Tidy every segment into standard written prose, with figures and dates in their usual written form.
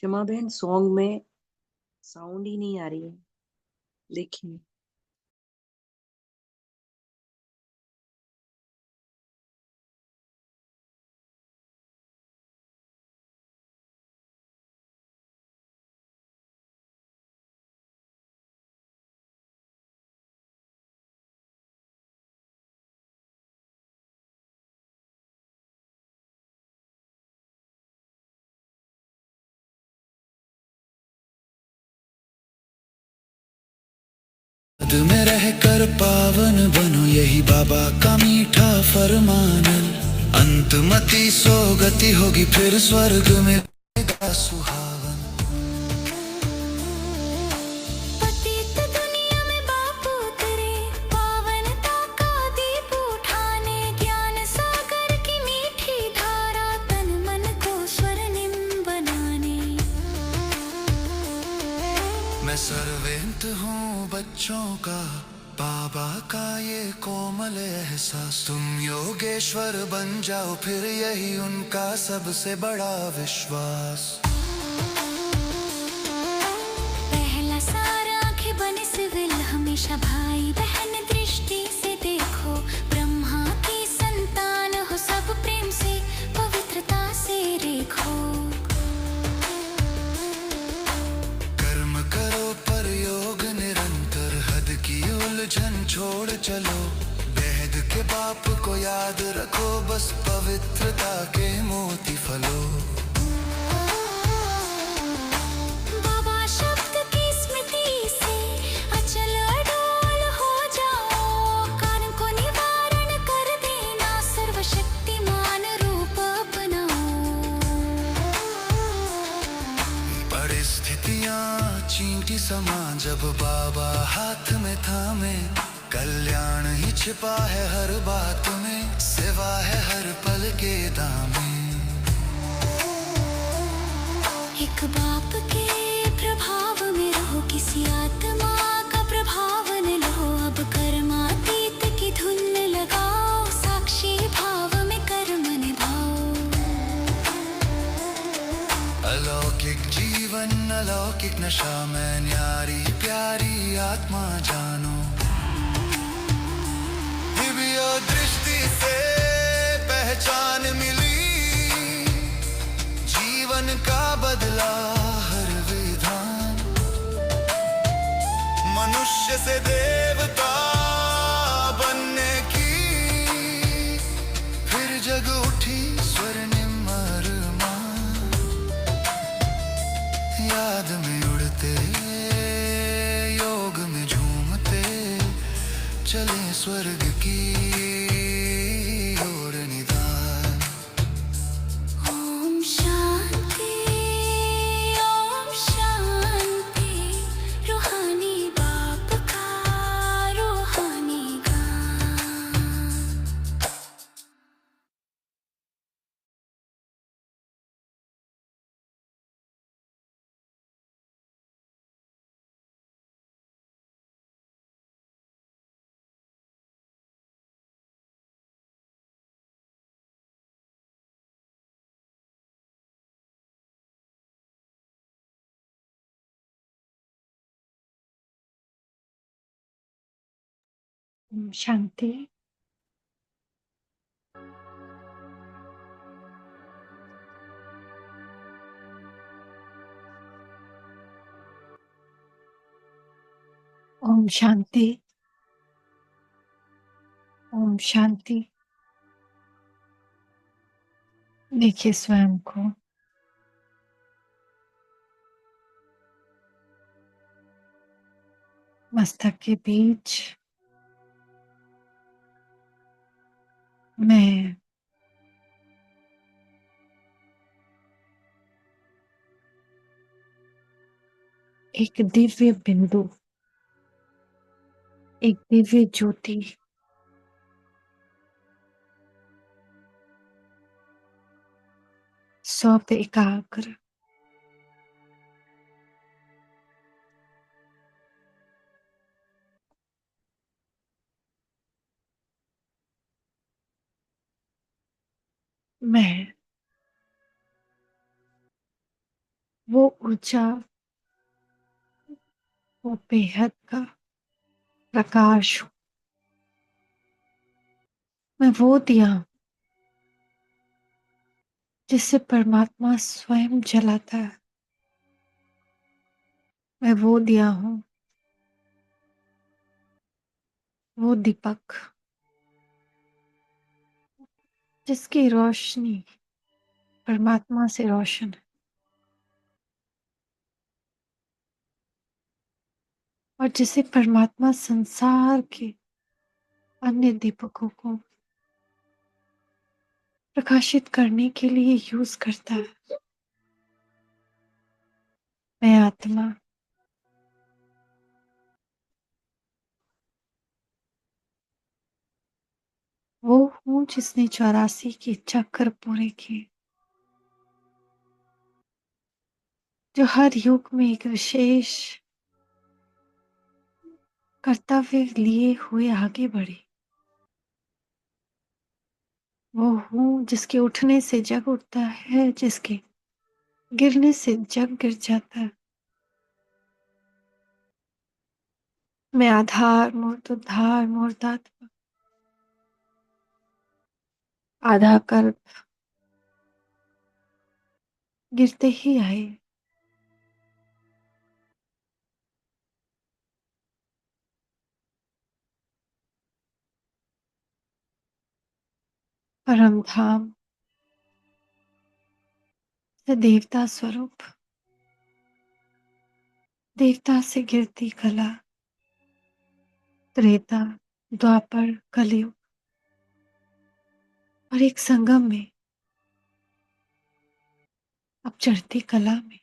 क्षमा बहन सॉन्ग में साउंड ही नहीं आ रही है। देखिए। याद में रह कर पावन बनो, यही बाबा का मीठा फरमान। अंतमति सोगति होगी, फिर स्वर्ग में होगा सुहावन। पतित दुनिया में बापू तेरे, पावनता का दीप उठाने, ज्ञान सागर की मीठी धारा, तन मन को स्वर्णिम बनाने। मैं सर्वेंट हूँ बच्चों का, बाबा का ये कोमल एहसास। तुम योगेश्वर बन जाओ, फिर यही उनका सबसे बड़ा विश्वास। पहला सारा आंखें बने सिविल, हमेशा भाई बहन दृष्टि से देखो। ब्रह्मा की संतान हो, सब प्रेम से पवित्रता से रेखो। कर्म करो पर योग निरंतर, हद की उलझन छोड़ चलो। बेहद के बाप को याद रखो, बस पवित्रता के मोती फलो। बाबा शब्द की स्मृति से अचल अडोल हो जाओ। कारण को निवारण कर देना, सर्वशक्तिमान रूप अपनाओ। परिस्थितियाँ चींटी समान, जब बाबा हाथ में थामे। कल्याण ही छिपा है हर बात में, सेवा है हर पल के दामे। एक बाप के प्रभाव में रहो, किसी आत्मा का प्रभाव न लो। अब कर्मातीत की धुन लगाओ, साक्षी भाव में कर्म निभाओ। अलौकिक जीवन अलौकिक नशा में, न्यारी प्यारी आत्मा जानो। दिव्य दृष्टि से पहचान मिली, जीवन का बदला हर विधान। मनुष्य से देवता बनने की, फिर जग उठी स्वर्णिम अरमान। याद में उड़ते, योग में झूमते, चले स्वर्ग की ओर निदान। ओम शांति, रूहानी बाप का रूहानी गान। शांति। ओम शांति। ओम शांति। देखिए स्वयं को। मस्तक के बीच में एक दिव्य बिंदु, एक दिव्य ज्योति, सौंप एकाग्र। मैं वो ऊर्जा, वो बेहद का प्रकाश हूँ। मैं वो दिया हूँ जिससे परमात्मा स्वयं जलाता है। मैं वो दिया हूँ, वो दीपक जिसकी रोशनी परमात्मा से रोशन है और जिसे परमात्मा संसार के अन्य दीपकों को प्रकाशित करने के लिए यूज करता है। मैं आत्मा वो हूँ जिसने 84 के चक्र पूरे किए, जो हर युग में एक विशेष कर्तव्य लिए हुए आगे बढ़ी। वो हूँ जिसके उठने से जग उठता है, जिसके गिरने से जग गिर जाता है। मैं आधार मूर्त उद्धार मूर्तात्मा आधा कल्प गिरते ही आए, परम धाम से देवता स्वरूप, देवता से गिरती कला, त्रेता द्वापर कलयुग और एक संगम में अब चढ़ती कला में।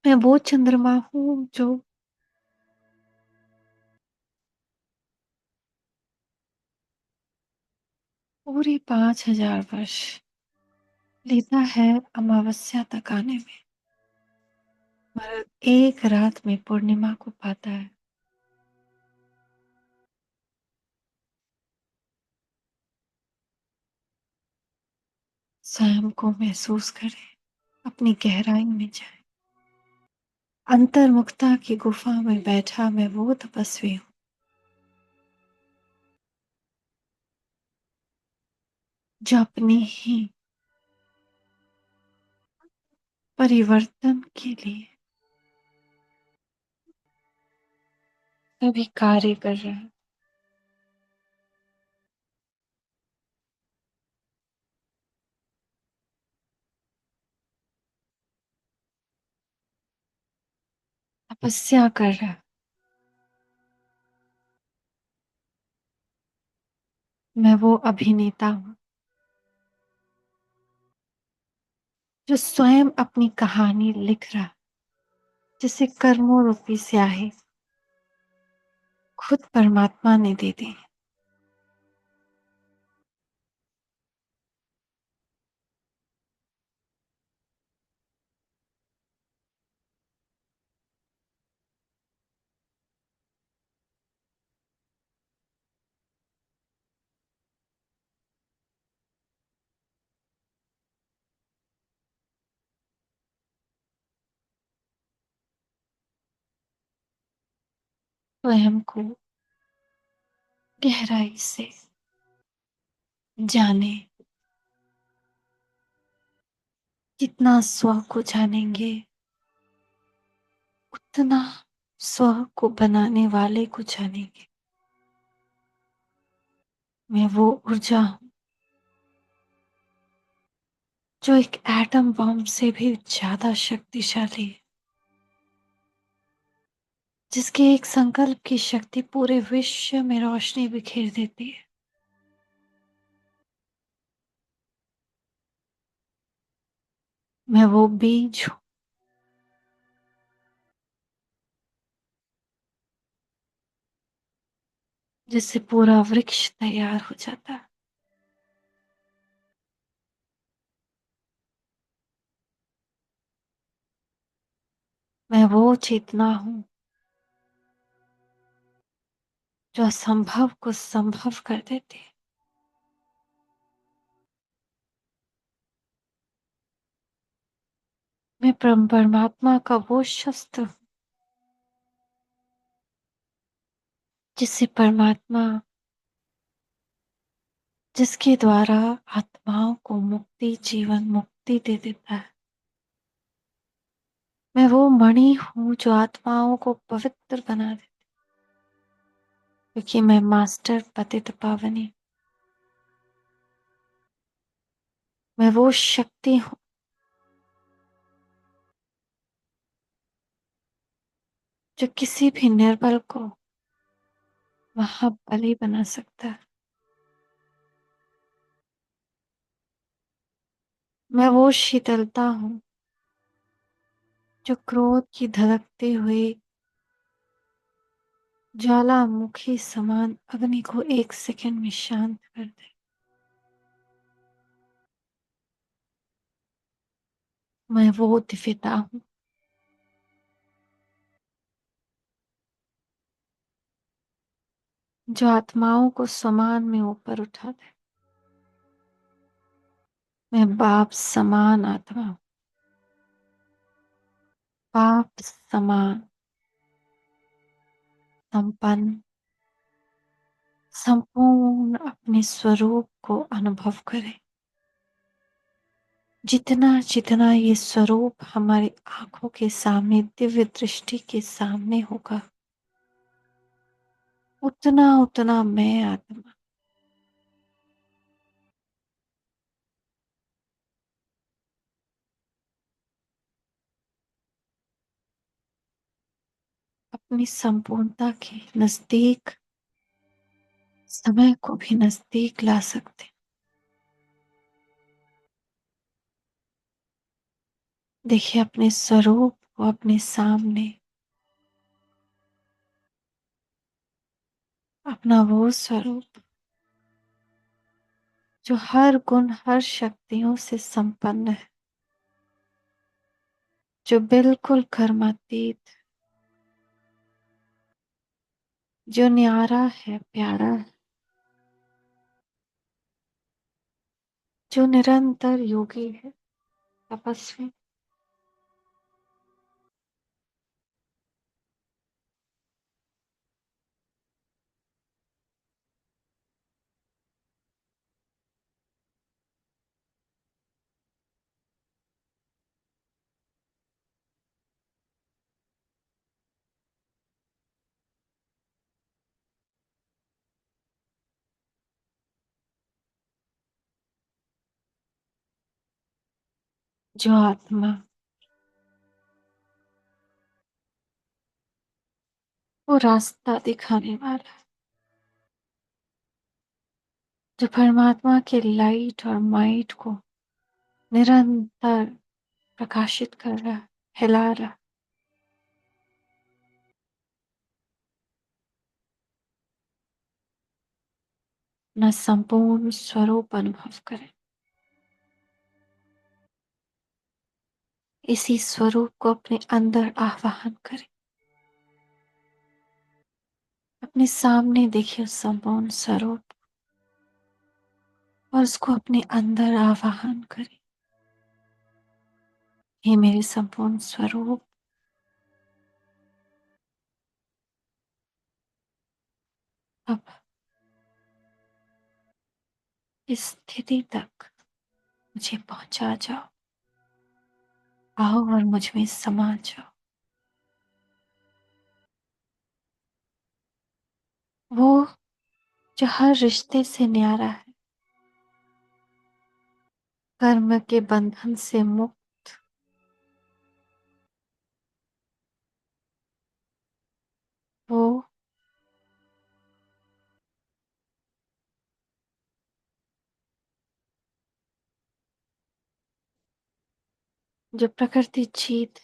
मैं वो चंद्रमा हूँ जो पूरे 5000 वर्ष लेता है अमावस्या तक आने में, मगर एक रात में पूर्णिमा को पाता है। स्वयं को महसूस करें, अपनी गहराई में जाए। अंतर्मुखता की गुफा में बैठा मैं वो तपस्वी हूँ जो अपनी ही परिवर्तन के लिए सभी कार्य कर रहा है। तपस्या कर रहा है। मैं वो अभिनेता हूँ जो स्वयं अपनी कहानी लिख रहा है, जिसे कर्मों रूपी स्याही खुद परमात्मा ने दे दी। स्वयं को गहराई से जाने, जितना स्व को जानेंगे उतना स्व को बनाने वाले को जानेंगे। मैं वो ऊर्जा हूँ जो एक एटम बम से भी ज्यादा शक्तिशाली है, जिसके एक संकल्प की शक्ति पूरे विश्व में रोशनी बिखेर देती है। मैं वो बीज हूँ जिससे पूरा वृक्ष तैयार हो जाता है। मैं वो चेतना हूँ जो असंभव को संभव कर देती है। मैं परमात्मा का वो शस्त्र हूँ जिससे परमात्मा जिसके द्वारा आत्माओं को मुक्ति जीवन मुक्ति दे देता है। मैं वो मणि हूँ जो आत्माओं को पवित्र बना देती, क्योंकि मैं मास्टर पतित पावनी। मैं वो शक्ति हूँ जो किसी भी निर्बल को महाबली बना सकता है। मैं वो शीतलता हूँ जो क्रोध की धधकती हुई ज्वालामुखी समान अग्नि को एक सेकंड में शांत कर दे। मैं वो दिव्यता हूँ जो आत्माओं को समान में ऊपर उठा दे। मैं बाप समान आत्मा हूँ, बाप समान संपन्न संपूर्ण अपने स्वरूप को अनुभव करें। जितना जितना ये स्वरूप हमारी आंखों के सामने दिव्य दृष्टि के सामने होगा, उतना उतना मैं आत्मा अपनी संपूर्णता के नजदीक समय को भी नजदीक ला सकते। देखिए अपने स्वरूप को अपने सामने, अपना वो स्वरूप जो हर गुण हर शक्तियों से संपन्न है, जो बिल्कुल कर्मातीत, जो न्यारा है प्यारा है, जो निरंतर योगी है तपस्वी। जो आत्मा वो रास्ता दिखाने वाला, जो परमात्मा के लाइट और माइट को निरंतर प्रकाशित कर रहा है, हिला रहा है। अपना संपूर्ण स्वरूप अनुभव करें। इसी स्वरूप को अपने अंदर आवाहन करें। अपने सामने देखिए उस संपूर्ण स्वरूप और उसको अपने अंदर आवाहन करें। हे मेरे संपूर्ण स्वरूप, अब इस स्थिति तक मुझे पहुंचा जाओ। आओ और मुझ में समा जाओ। वो जो हर रिश्ते से न्यारा है, कर्म के बंधन से मुक्त, वो जो प्रकृति जीत,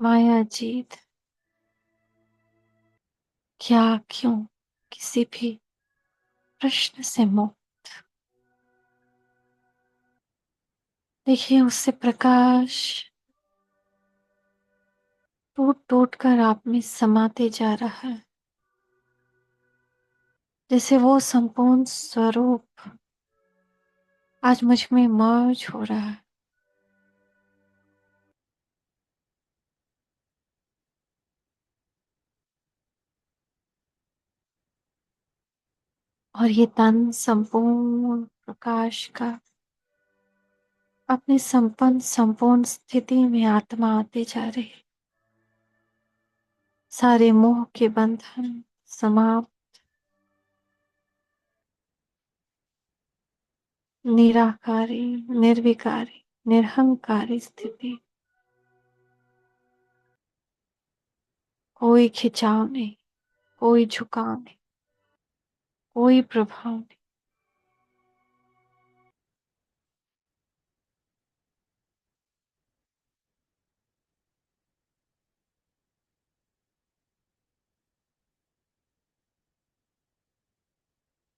माया जीत, क्या क्यों किसी भी प्रश्न से मुक्त। देखिए उससे प्रकाश टूट टूट कर आप में समाते जा रहा है, जैसे वो संपूर्ण स्वरूप आज मुझ में मर्ज हो रहा है। और ये तन संपूर्ण प्रकाश का अपनी संपूर्ण स्थिति में आत्मा आते जा रही है। सारे मोह के बंधन समाप्त, निराकारी, निर्विकारी, निरहंकारी स्थिति। कोई खिंचाव नहीं, कोई झुकाव नहीं, कोई प्रभाव नहीं।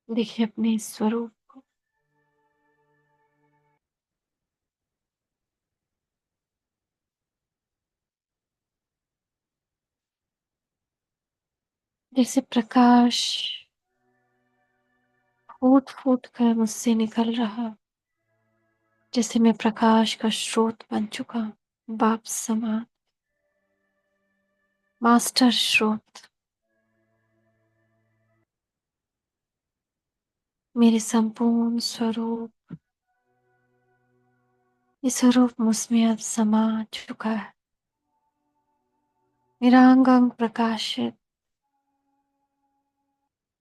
देखिए अपने इस स्वरूप को, जैसे प्रकाश फूट फूट कर मुझसे निकल रहा, जैसे मैं प्रकाश का स्रोत बन चुका हूं, बाप समान, मास्टर स्रोत। मेरे संपूर्ण स्वरूप, ये स्वरूप मुझमें अब समा चुका है। मेरा अंग अंग प्रकाशित,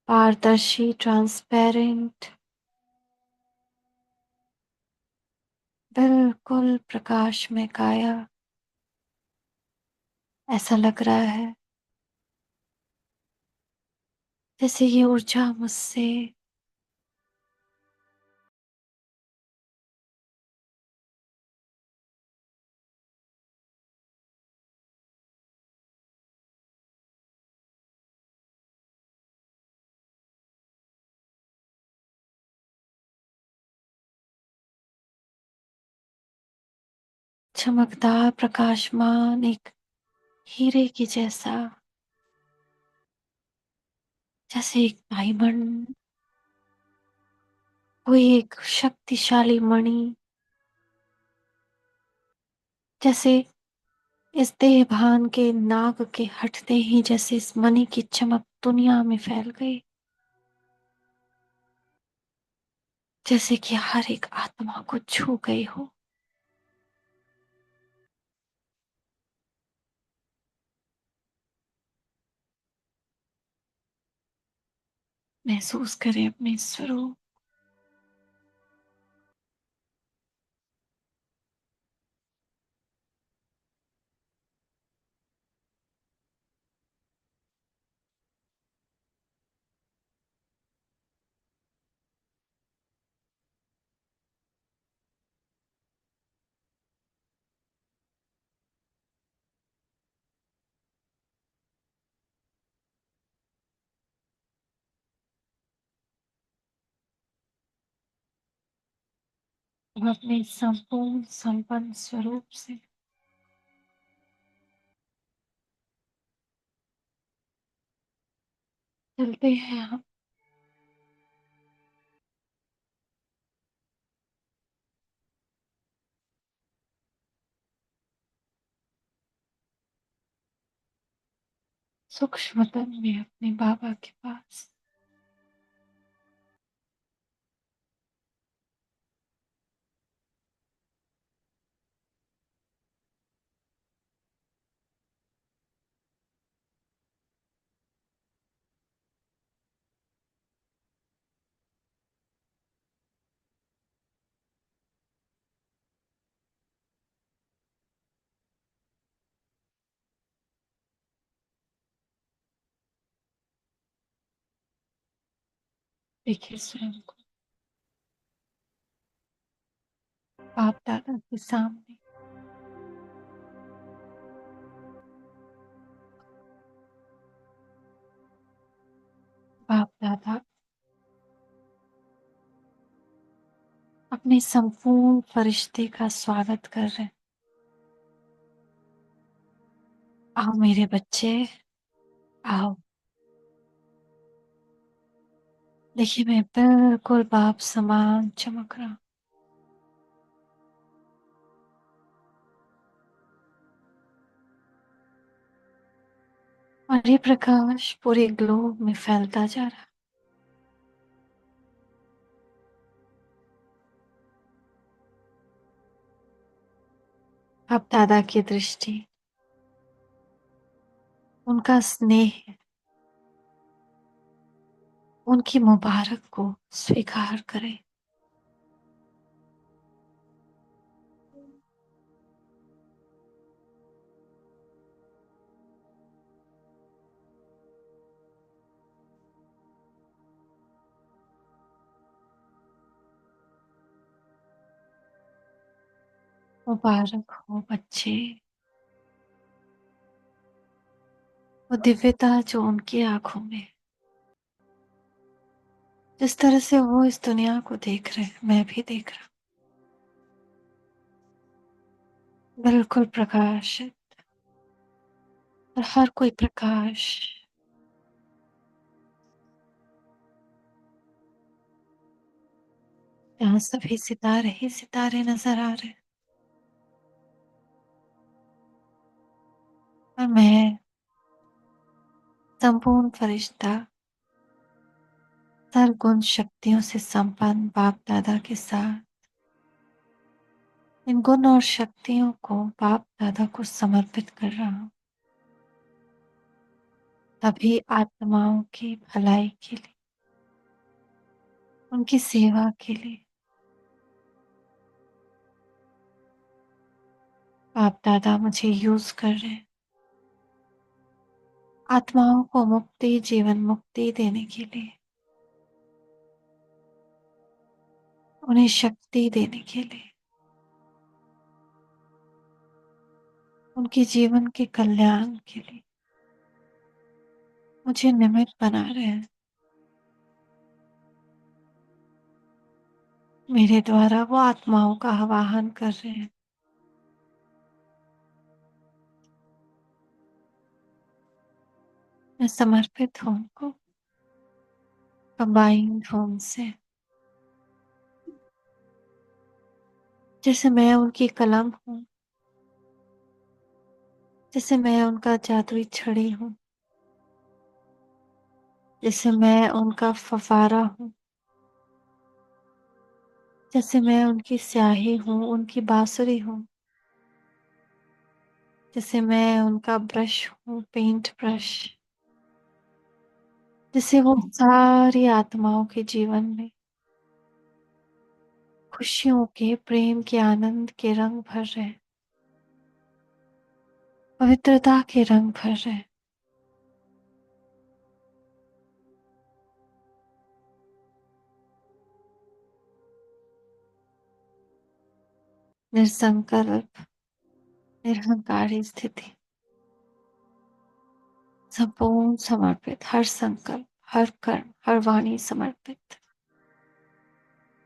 पारदर्शी, ट्रांसपेरेंट, बिल्कुल प्रकाश में काया। ऐसा लग रहा है जैसे ये ऊर्जा मुझसे चमकदार, प्रकाशमान, एक हीरे की जैसा, जैसे एक डायमंड, कोई एक शक्तिशाली मणि, जैसे इस देहभान के नाग के हटते ही जैसे इस मणि की चमक दुनिया में फैल गई, जैसे कि हर एक आत्मा को छू गई हो। महसूस करें अपने स्वरूप। हम अपने संपूर्ण संपन्न स्वरूप से चलते हैं हम। सूक्ष्मतम में अपने बाबा के पास। देखिए स्वयं को बाप दादा के सामने। बाप दादा अपने संपूर्ण फरिश्ते का स्वागत कर रहे हैं। आओ मेरे बच्चे, आओ। देखिए मैं बिल्कुल बाप समान चमक रहा हूं। और ये प्रकाश पूरे ग्लोब में फैलता जा रहा है। बाप दादा की दृष्टि, उनका स्नेह, उनकी मुबारक को स्वीकार करें। मुबारक हो बच्चे, वो दिव्यता जो उनकी आंखों में, जिस तरह से वो इस दुनिया को देख रहे हैं, मैं भी देख रहा हूं। बिल्कुल प्रकाशित, और हर कोई प्रकाश। यहाँ सभी सितारे ही सितारे नजर आ रहे हैं, और मैं संपूर्ण फरिश्ता सर्वगुण शक्तियों से संपन्न बाप दादा के साथ इन गुण और शक्तियों को बाप दादा को समर्पित कर रहा हूँ, तभी आत्माओं की भलाई के लिए, उनकी सेवा के लिए। बाप दादा मुझे यूज कर रहे हैं आत्माओं को मुक्ति, जीवन मुक्ति देने के लिए, उन्हें शक्ति देने के लिए, उनके जीवन के कल्याण के लिए मुझे निमित्त बना रहे हैं। मेरे द्वारा वो आत्माओं का आवाहन कर रहे हैं। मैं समर्पित हूँ उनको, कंबाइंड हूँ उनसे, जैसे मैं उनकी कलम हूँ, जैसे मैं उनका जादुई छड़ी हूँ, जैसे मैं उनका फव्वारा हूँ, जैसे मैं उनकी स्याही हूँ, उनकी बांसुरी हूँ, जैसे मैं उनका ब्रश हूँ, पेंट ब्रश, जैसे वो सारी आत्माओं के जीवन में खुशियों के, प्रेम के, आनंद के रंग भर रहे हैं, पवित्रता के रंग भर रहे हैं। निसंकल्प, निरहंकारी स्थिति, संपूर्ण समर्पित, हर संकल्प, हर कर्म, हर वाणी समर्पित,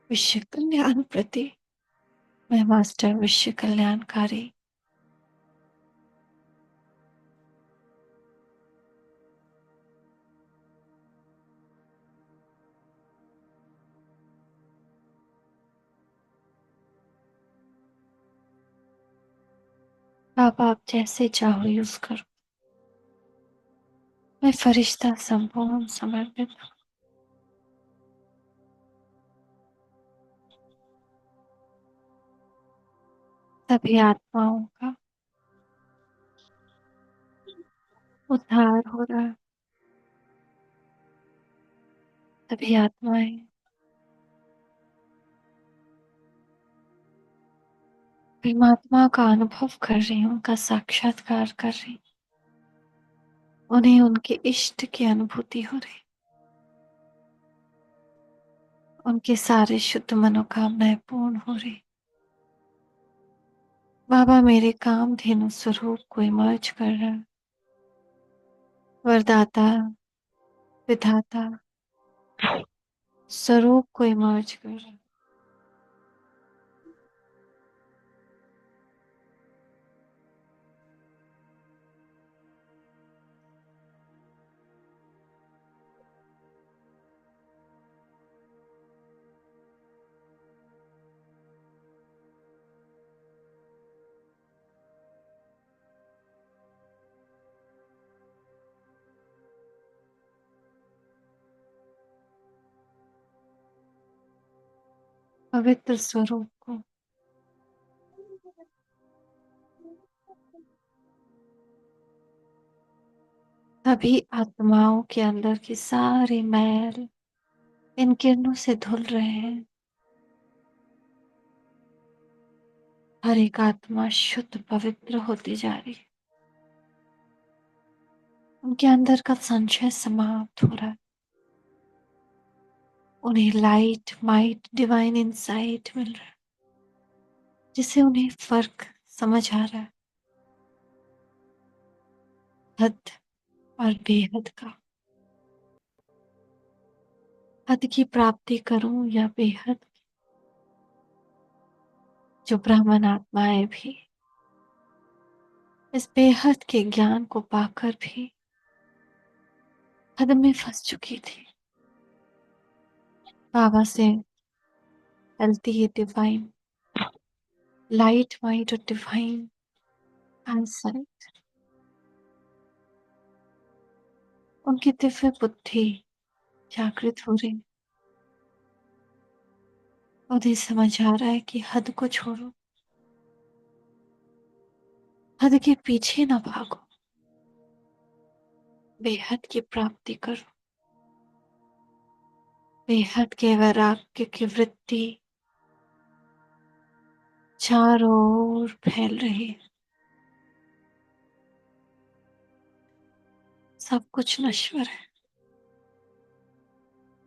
विश्व कल्याण प्रति। मैं मास्टर विश्व कल्याणकारी। आप जैसे चाहो यूज करो। मैं फरिश्ता संपूर्ण समर्पित हूँ। सभी आत्माओं का उद्धार हो रहा है। सभी आत्माएं परमात्मा का अनुभव कर रही हूँ, उनका साक्षात्कार कर रही हूँ। उन्हें उनके इष्ट की अनुभूति हो रही, उनके सारे शुद्ध मनोकामनाएं पूर्ण हो रही। बाबा मेरे कामधेनु स्वरूप को इमर्ज कर रहा है, वरदाता, विधाता स्वरूप को इमर्ज कर रहा है। पवित्र स्वरूप को सभी आत्माओं के अंदर की सारी मैल इन किरणों से धुल रहे हैं। हर एक आत्मा शुद्ध पवित्र होती जा रही है। उनके अंदर का संशय समाप्त हो रहा है। उन्हें लाइट, माइट, डिवाइन इंसाइट मिल रहा है, जिससे उन्हें फर्क समझ आ रहा है हद और बेहद का। हद की प्राप्ति करूं या बेहद, जो ब्राह्मण आत्माएं भी इस बेहद के ज्ञान को पाकर भी हद में फंस चुकी थी। बाबा से मिलती है डिवाइन लाइट, माइट और डिवाइन आंसर। उनकी दिव्य बुद्धि जागृत हो रही। उन्हें समझ आ रहा है कि हद को छोड़ो, हद के पीछे ना भागो, बेहद की प्राप्ति करो। बेहद के वैराग्य की वृत्ति चारों ओर फैल रही है। सब कुछ नश्वर है,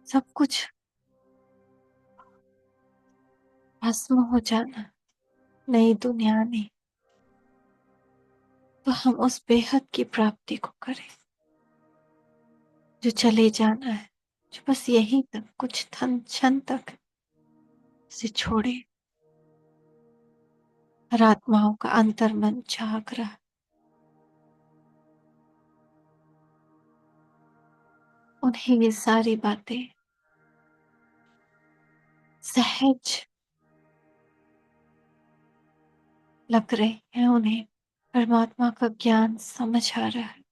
सब कुछ भस्म हो जाना, नई दुनिया नहीं। तो हम उस बेहद की प्राप्ति को करें जो चले जाना है, जो बस यहीं तक कुछ क्षण तक से छोड़े। हर आत्माओं का अंतर्मन जाग रहा है। उन्हें ये सारी बातें सहज लग रही हैं। उन्हें परमात्मा का ज्ञान समझ आ रहा है।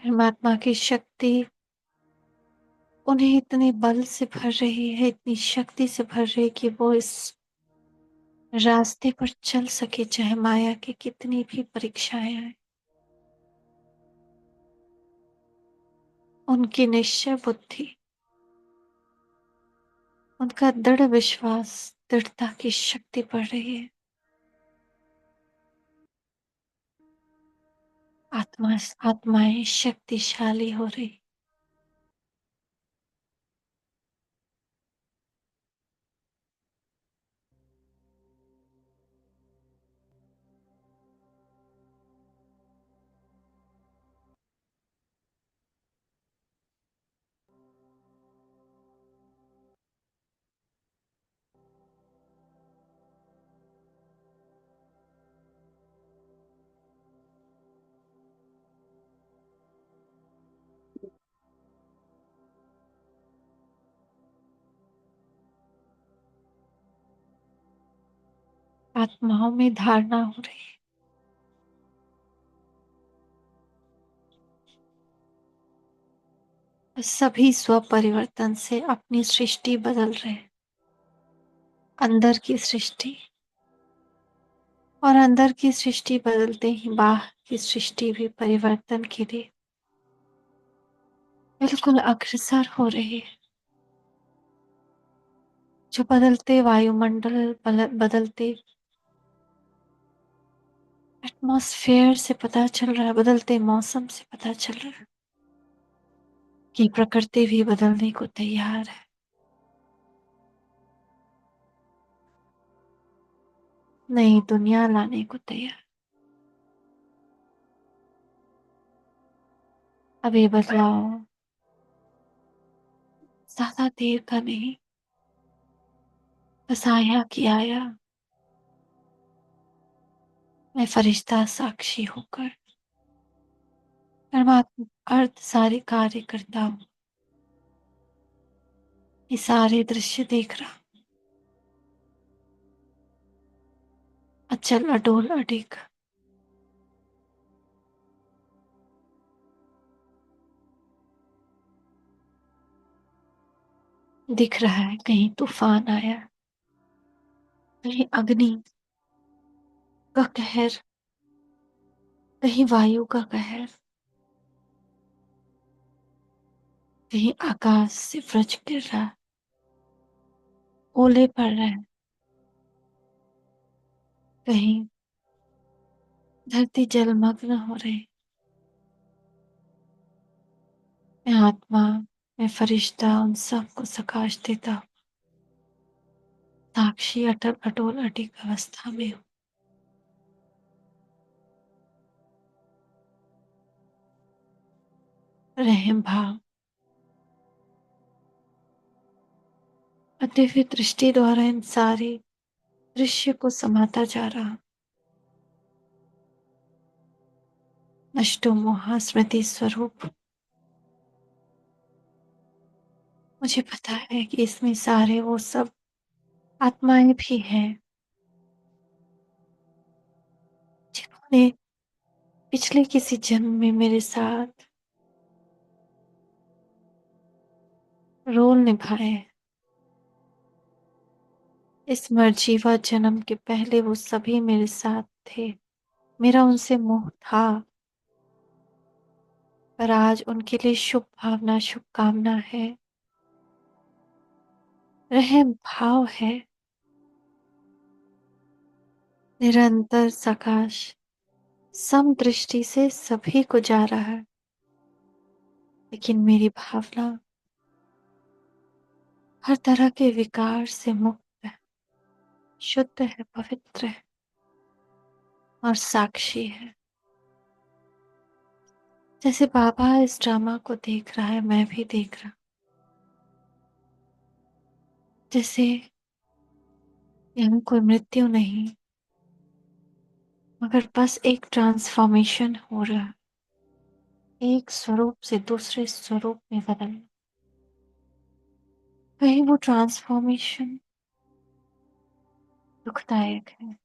परमात्मा की शक्ति उन्हें इतने बल से भर रही है, इतनी शक्ति से भर रही है कि वो इस रास्ते पर चल सके, चाहे माया की कितनी भी परीक्षाएं आए। उनकी निश्चय बुद्धि, उनका दृढ़ विश्वास, दृढ़ता की शक्ति बढ़ रही है। आत्माएं शक्तिशाली हो रही। आत्माओं में धारणा हो रही है। सभी स्व परिवर्तन से अपनी सृष्टि बदल रहे हैं। अंदर की सृष्टि, और अंदर की सृष्टि बदलते ही बाहर की सृष्टि भी परिवर्तन के लिए बिल्कुल अग्रसर हो रही है। जो बदलते वायुमंडल, बदलते एटमॉस्फेयर से पता चल रहा है, बदलते मौसम से पता चल रहा है कि प्रकृति भी बदलने को तैयार है। नई दुनिया लाने को तैयार। अब ये बदलाव ज्यादा देर का नहीं, बस आया कि आया। मैं फरिश्ता साक्षी होकर परमात्मा अर्थ सारे कार्य करता हूँ। ये सारे दृश्य देख रहा, अचल अडोल अडिग। दिख रहा है कहीं तूफान आया, कहीं अग्नि का कहर, कहीं वायु का कहर, कहीं आकाश से वृक्ष गिर रहा है, ओले पड़ रहे हैं, कहीं धरती जलमग्न हो रही। मैं आत्मा, मैं फरिश्ता उन सबको सकाश देता हूँ। साक्षी अटल अटोल अडिग अवस्था में हूँ। रहम भाव और दिव्य दृष्टि द्वारा इन सारे दृश्य को समाता जा रहा। नष्टो मोहा स्मृति स्वरूप, मुझे पता है कि इसमें सारे वो सब आत्माएं भी हैं जिन्होंने पिछले किसी जन्म में मेरे साथ रोल निभाए हैं। इस मर्जीवा जन्म के पहले वो सभी मेरे साथ थे। मेरा उनसे मोह था, पर आज उनके लिए शुभ भावना, शुभकामना है, रहम भाव है। निरंतर सकाश सम दृष्टि से सभी को जा रहा है, लेकिन मेरी भावना हर तरह के विकार से मुक्त है, शुद्ध है, पवित्र है और साक्षी है। जैसे बाबा इस ड्रामा को देख रहा है, मैं भी देख रहा। जैसे यहाँ कोई मृत्यु नहीं, मगर बस एक ट्रांसफॉर्मेशन हो रहा है, एक स्वरूप से दूसरे स्वरूप में बदलना। कहीं वो ट्रांसफॉर्मेशन दुखदायक है,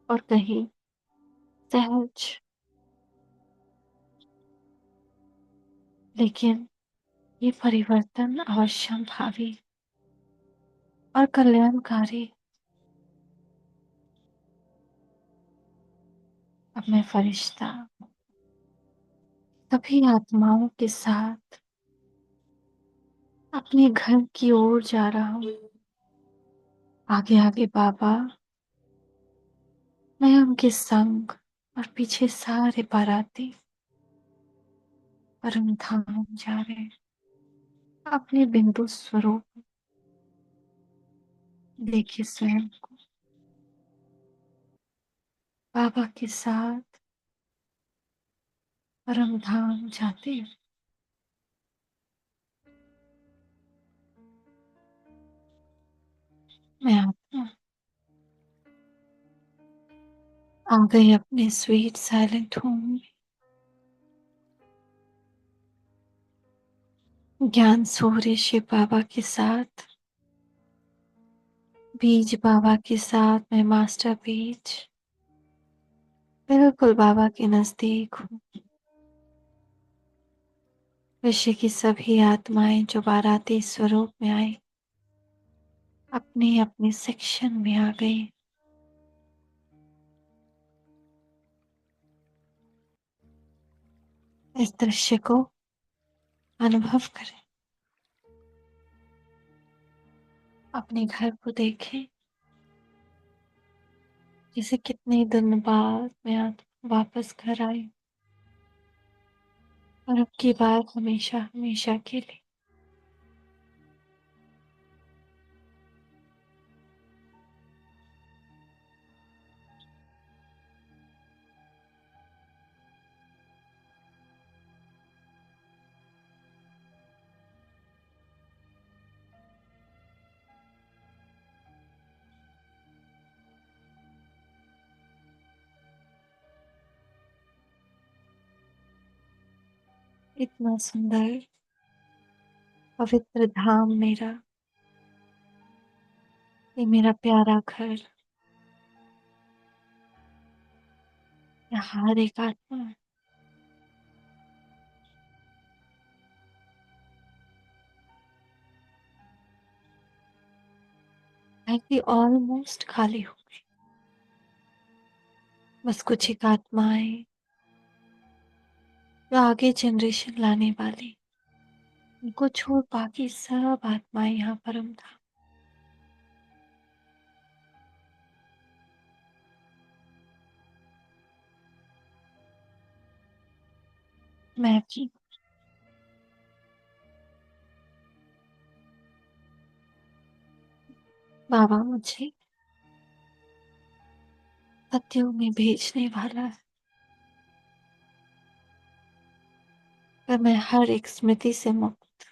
और कहीं सहज, लेकिन ये परिवर्तन अवश्य भावी और कल्याणकारी। अब मैं फरिश्ता सभी आत्माओं के साथ अपने घर की ओर जा रहा हूँ। आगे आगे बाबा, मैं उनके संग, और पीछे सारे बाराती परम धाम जा रहे हैं। अपने बिंदु स्वरूप देखिए स्वयं को बाबा के साथ परम धाम जाते हैं। मैं आत्मा आ गई अपने स्वीट साइलेंट होम में। ज्ञान सूर्य शिव बाबा के साथ, बीज बाबा के साथ, मैं मास्टर बीज बिल्कुल बाबा के नजदीक हूँ। विश्व की सभी आत्माएं जो बाराती स्वरूप में आई, अपने अपने सेक्शन में आ गई। इस दृश्य को अनुभव करें, अपने घर को देखें। जैसे कितने दिन बाद मैं वापस घर आई, और अब की बार हमेशा हमेशा के लिए। इतना सुंदर पवित्र धाम मेरा, ये मेरा प्यारा घर। या हर एक आत्मा ऐसी ऑलमोस्ट खाली हो गई। बस कुछ एक आत्माएं जो आगे जनरेशन लाने वाली, उनको छोड़ बाकी सब आत्माएं यहाँ परम धाम। मैं भी बाबा मुझे सत्युग में भेजने वाला है, पर मैं हर एक स्मृति से मुक्त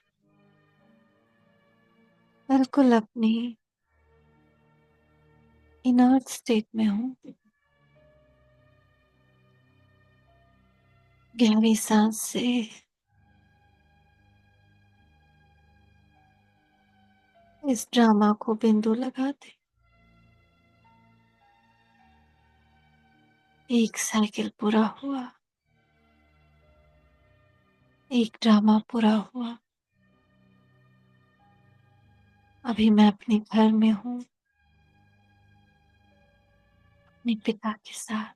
बिल्कुल अपनी इनर्ट स्टेट में हूँ। गहरी सांस से इस ड्रामा को बिंदु लगा दे। एक साइकिल पूरा हुआ, एक ड्रामा पूरा हुआ। अभी मैं अपने घर में हूँ, अपने पिता के साथ,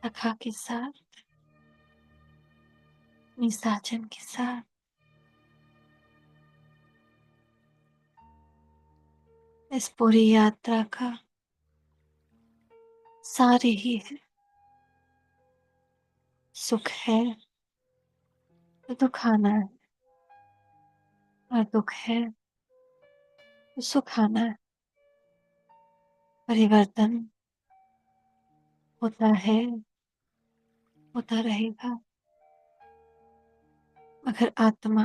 सखा के साथ, अपनी साजन के साथ। इस पूरी यात्रा का सारे ही है। सुख है तो दुख आना है, और दुख है तो सुख आना है। परिवर्तन होता है, होता रहेगा, मगर आत्मा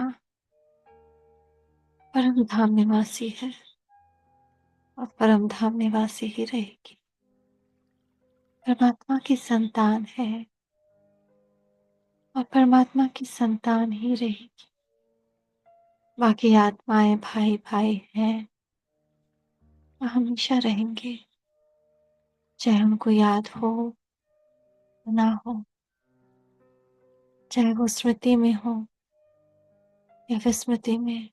परम धाम निवासी है और परम धाम निवासी ही रहेगी। परमात्मा की संतान है और परमात्मा की संतान ही रहेगी। बाकी आत्माएं भाई भाई हैं और हमेशा रहेंगे, चाहे उनको याद हो ना हो, चाहे वो स्मृति में हो या विस्मृति में,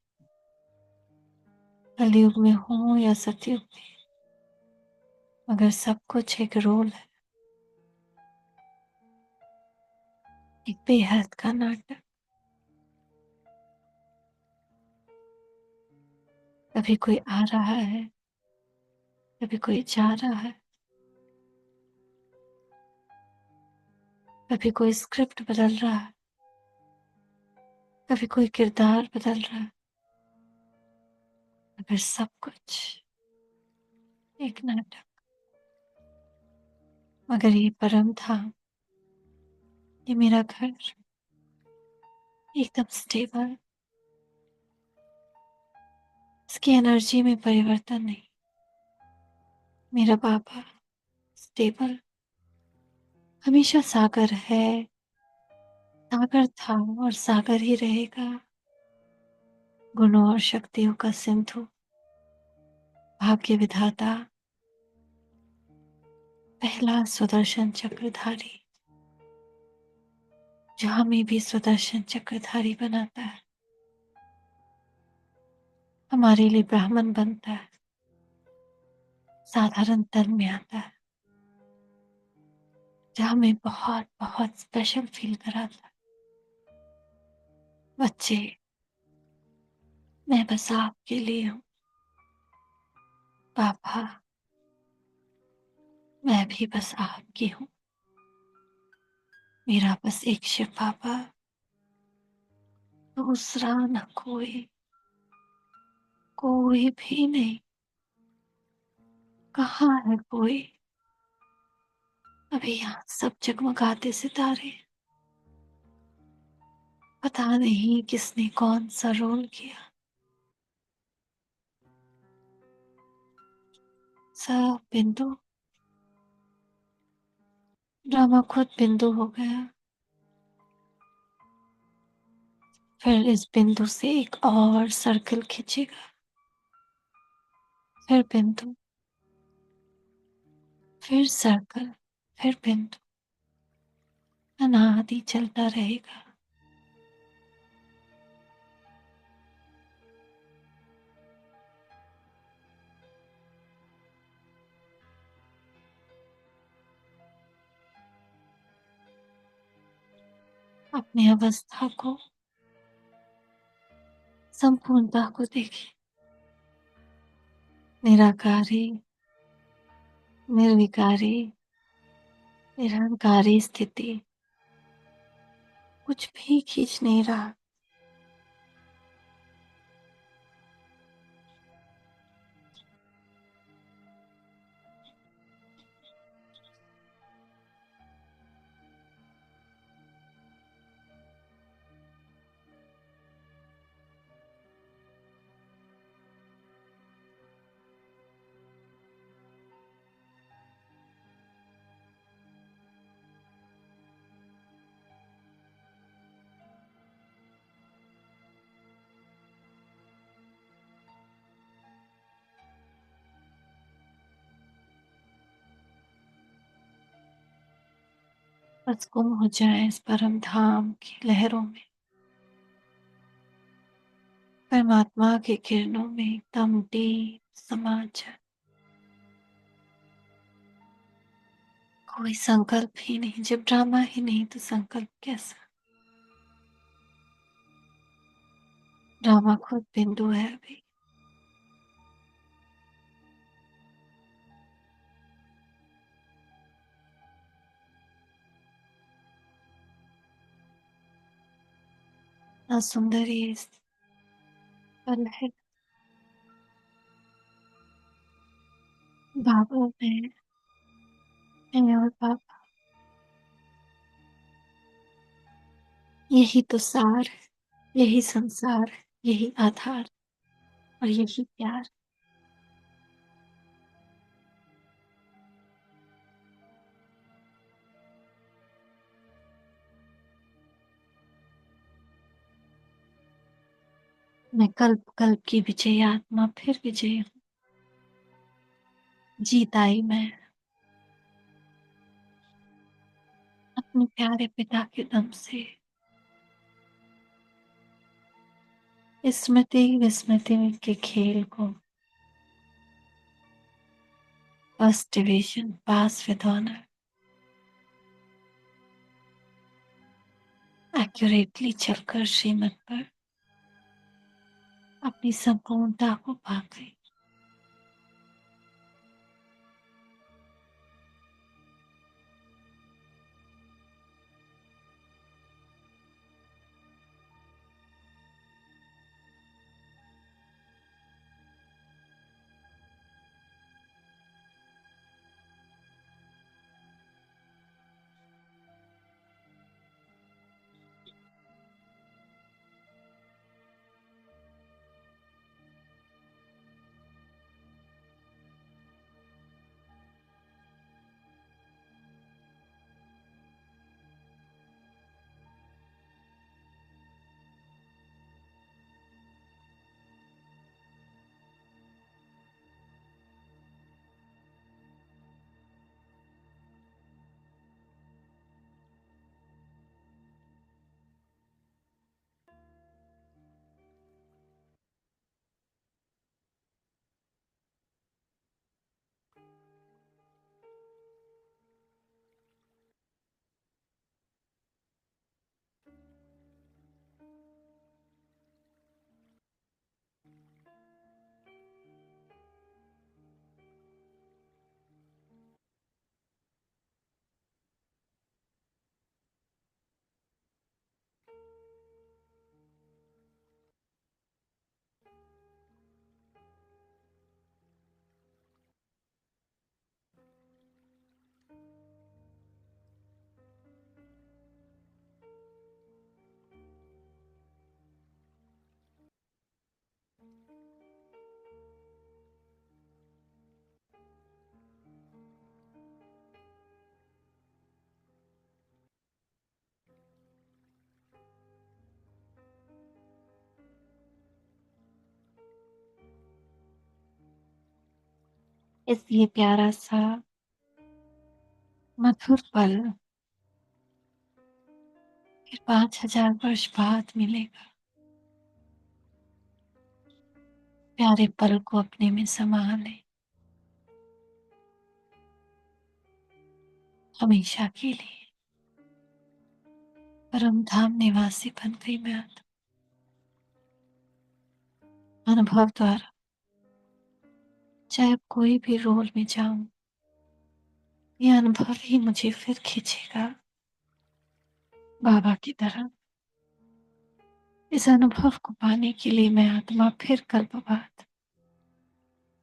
कलयुग में हो या सतयुग में, मगर सब कुछ एक रोल है, एक बेहद का नाटक। कभी कोई आ रहा है, कभी कोई जा रहा है, कभी कोई स्क्रिप्ट बदल रहा है, कभी कोई किरदार बदल रहा है, मगर सब कुछ एक नाटक। मगर ये परम धाम, ये मेरा घर, एकदम स्टेबल, इसकी एनर्जी में परिवर्तन नहीं। मेरा बाबा स्टेबल, हमेशा सागर है, सागर था और सागर ही रहेगा। गुणों और शक्तियों का सिंधु, भाग्य विधाता, पहला सुदर्शन चक्रधारी, जो हमें भी सुदर्शन चक्रधारी बनाता है, हमारे लिए ब्राह्मण बनता है, साधारण तन में आता है, जो हमें बहुत बहुत स्पेशल फील कराता है। बच्चे, मैं बस आपके लिए हूँ। पापा, मैं भी बस आपकी हूँ। मेरा बस एक शिव पापा, दूसरा न कोई, कोई भी नहीं। कहाँ है कोई? अभी यहाँ सब जगमगाते सितारे, पता नहीं किसने कौन सा रोल किया। सब बिंदु, ड्रामा खुद बिंदु हो गया। फिर इस बिंदु से एक और सर्कल खींचेगा, फिर बिंदु, फिर सर्कल, फिर बिंदु, अनादि चलता रहेगा। अपनी अवस्था को, संपूर्णता को देखिए। निराकारी, निर्विकारी, निरहंकारी स्थिति कुछ भी खींच नहीं रहा। बस गुम हो जाए इस परम धाम की लहरों में, परमात्मा की किरणों में एकदम डीप समा जाए। कोई संकल्प ही नहीं, जब ड्रामा ही नहीं तो संकल्प कैसा। ड्रामा खुद बिंदु है अभी। ना सुंदर ये पल है। बाबा मैं और बाबा, यही तो सार है, यही संसार है, यही आधार और यही प्यार। मैं कल्प कल्प की विजयी आत्मा फिर विजयी हूँ। जीत आई मैं अपने प्यारे पिता के दम से। स्मृति विस्मृति के खेल को first division pass with honour accurately चलकर श्रीमत पर अपनी संपूर्णता को पा गई। इसलिए प्यारा सा मधुर पल फिर 5,000 वर्ष बाद मिलेगा। प्यारे पल को अपने में समा ले, हमेशा के लिए। परम धाम निवासी बन गई मैं अनुभव द्वारा। चाहे अब कोई भी रोल में जाऊं, ये अनुभव ही मुझे फिर खींचेगा बाबा की तरह। इस अनुभव को पाने के लिए मैं आत्मा फिर कल्पवाद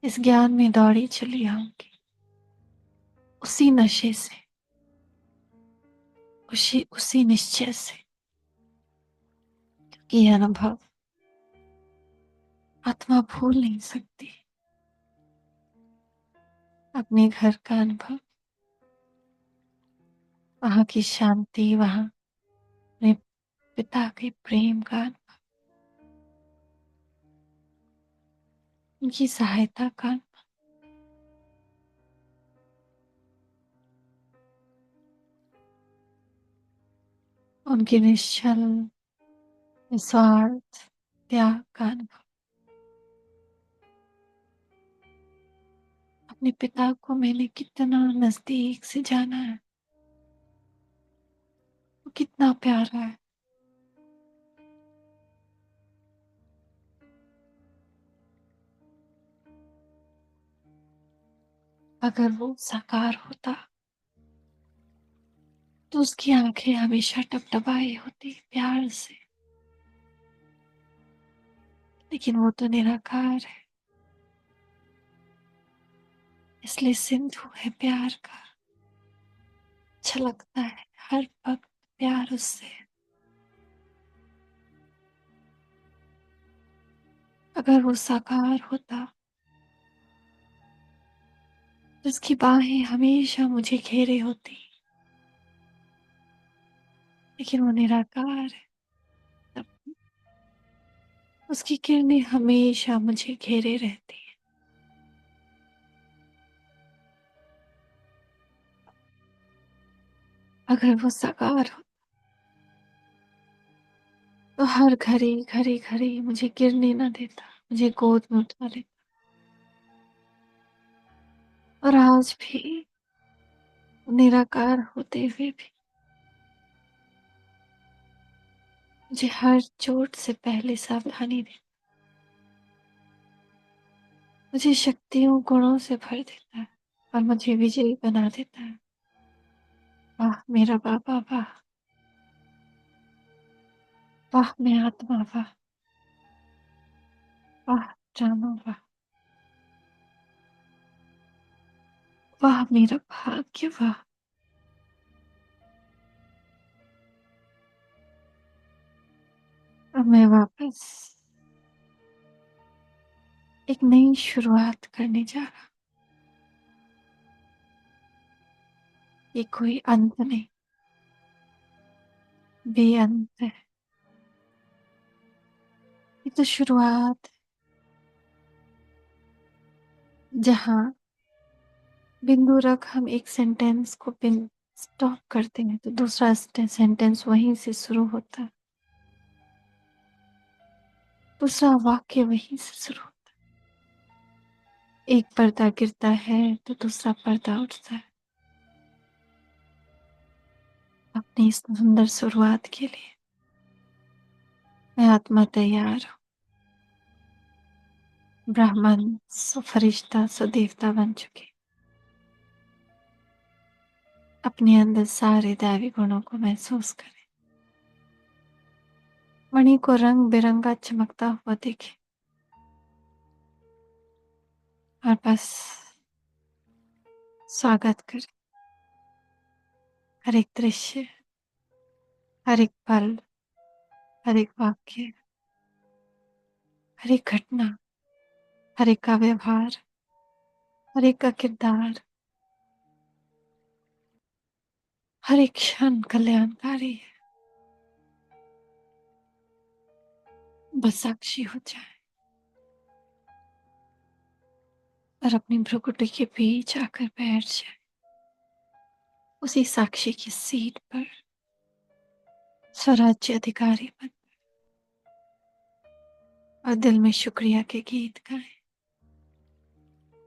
इस ज्ञान में दौड़ी चली आऊंगी, उसी नशे से, उसी उसी निश्चय से कि यह अनुभव आत्मा भूल नहीं सकती। अपने घर का अनुभव, वहां की शांति, वहां अपने पिता के प्रेम का अनुभव, उनकी सहायता का अनुभव, उनके निश्चल निस्वार्थ त्याग का अनुभव। अपने पिता को मैंने कितना नजदीक से जाना है, वो कितना प्यारा है। अगर वो साकार होता तो उसकी आंखें हमेशा टपटपाई होती प्यार से, लेकिन वो तो निराकार है, इसलिए सिंधु है प्यार का। अच्छा लगता है हर वक्त प्यार उससे। अगर वो साकार होता तो उसकी बाहें हमेशा मुझे घेरे होती, लेकिन वो निराकार है, तब उसकी किरणें हमेशा मुझे घेरे रहती है। अगर वो साकार हो तो हर घड़ी घड़ी घड़ी मुझे गिरने ना देता, मुझे गोद में उठा लेता। और आज भी निराकार होते हुए भी मुझे हर चोट से पहले सावधानी दे, मुझे शक्तियों गुणों से भर देता है और मुझे विजयी बना देता है। वाह मेरा बाबा, वाह वाह मैं आत्मा, वाह वाह जानो, वाह वाह मेरा भाग्य, वाह। अब मैं वापस एक नई शुरुआत करने जा रहा। ये कोई अंत नहीं, बेअंत है। ये तो शुरुआत है, जहां बिंदु रख हम एक सेंटेंस को बिन स्टॉप करते हैं तो दूसरा सेंटेंस वहीं से शुरू होता है, दूसरा वाक्य वहीं से शुरू होता है। एक पर्दा गिरता है तो दूसरा पर्दा उठता है। अपनी इस सुंदर शुरुआत के लिए मैं आत्मा तैयार हूँ। ब्राह्मण सो फरिश्ता सो देवता बन चुके। अपने अंदर सारे दैवी गुणों को महसूस करें। मणि को रंग बिरंगा चमकता हुआ देखें और बस स्वागत करें। हर एक दृश्य, हर एक पल, हर एक वाक्य, हर एक घटना, हर एक का व्यवहार, हर एक का किरदार, हर एक क्षण कल्याणकारी है। बस साक्षी हो जाए और अपनी भ्रुकुटी के बीच आकर बैठ जाए। उसी साक्षी की सीट पर स्वराज्य अधिकारी बन और दिल में शुक्रिया के गीत गाए।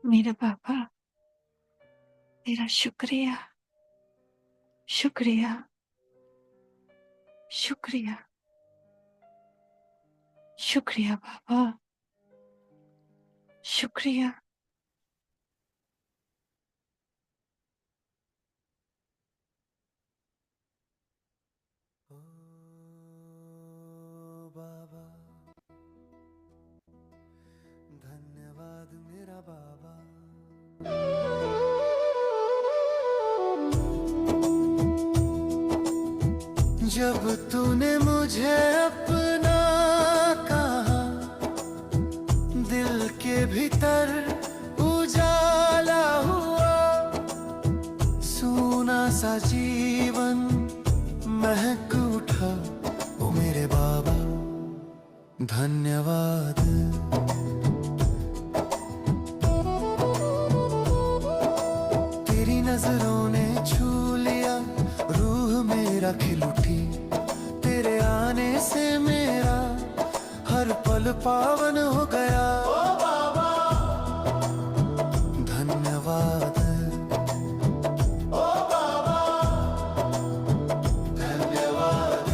मेरे पापा, तेरा शुक्रिया, शुक्रिया, शुक्रिया, शुक्रिया पापा, शुक्रिया। ओ बाबा, धन्यवाद मेरा बाबा। जब तूने मुझे अपना कहा, दिल के भीतर उजाला हुआ, सूना सा जीवन महक उठा। ओ मेरे बाबा, धन्यवाद। तेरी नजरों ने छू लिया, रूह मेरा खिल उठी। तेरे आने से मेरा हर पल पावन हो गया। ओ बाबा, धन्यवाद। ओ बाबा, धन्यवाद।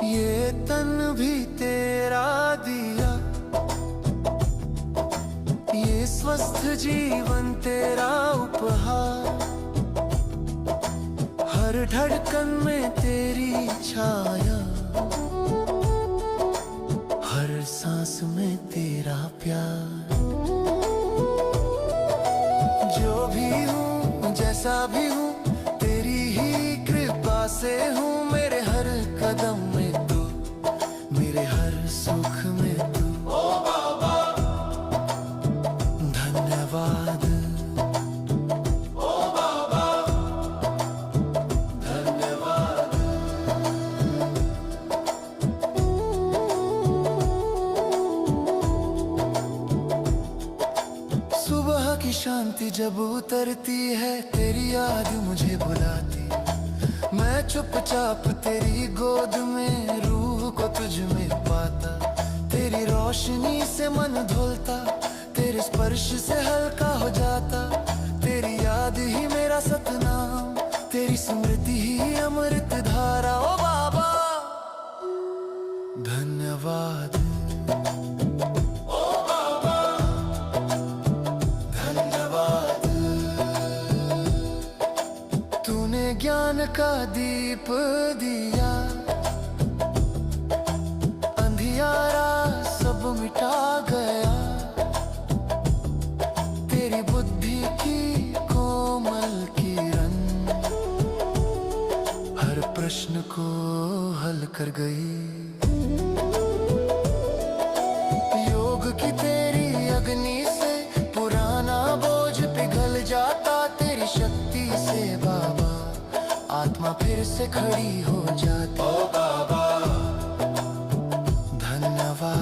ये तन भी तेरा दिया, ये स्वस्थ जीवन तेरा उपहार। हर धड़कन में तेरी छाया, हर सांस में तेरा प्यार। जो भी हूँ, जैसा भी हूँ, तेरी ही कृपा से हूँ। मेरे हर कदम में तू, मेरे हर सुख में तू। ओ बाबा, धन्यवाद। ओ बाबा, धन्यवाद। सुबह की शांति जब उतरती है, तेरी याद मुझे बुलाती। मैं चुपचाप तेरी गोद में रूह को तुझ में पाता। तेरी रोशनी से मन धुलता, तेरे स्पर्श से हल्का हो जाता। तेरी याद ही मेरा सतनाम, तेरी स्मृति ही अमृत धारा। ओ बाबा, धन्यवाद। ओ बाबा, धन्यवाद। तूने ज्ञान का दीप दिया, अंधियारा सब मिटा गया। तेरी बुद्धि की कोमल किरण हर प्रश्न को हल कर गई। योग की तेरी अग्नि से पुराना बोझ पिघल जाता। तेरी शक्ति से बाबा, आत्मा फिर से खड़ी हो जा।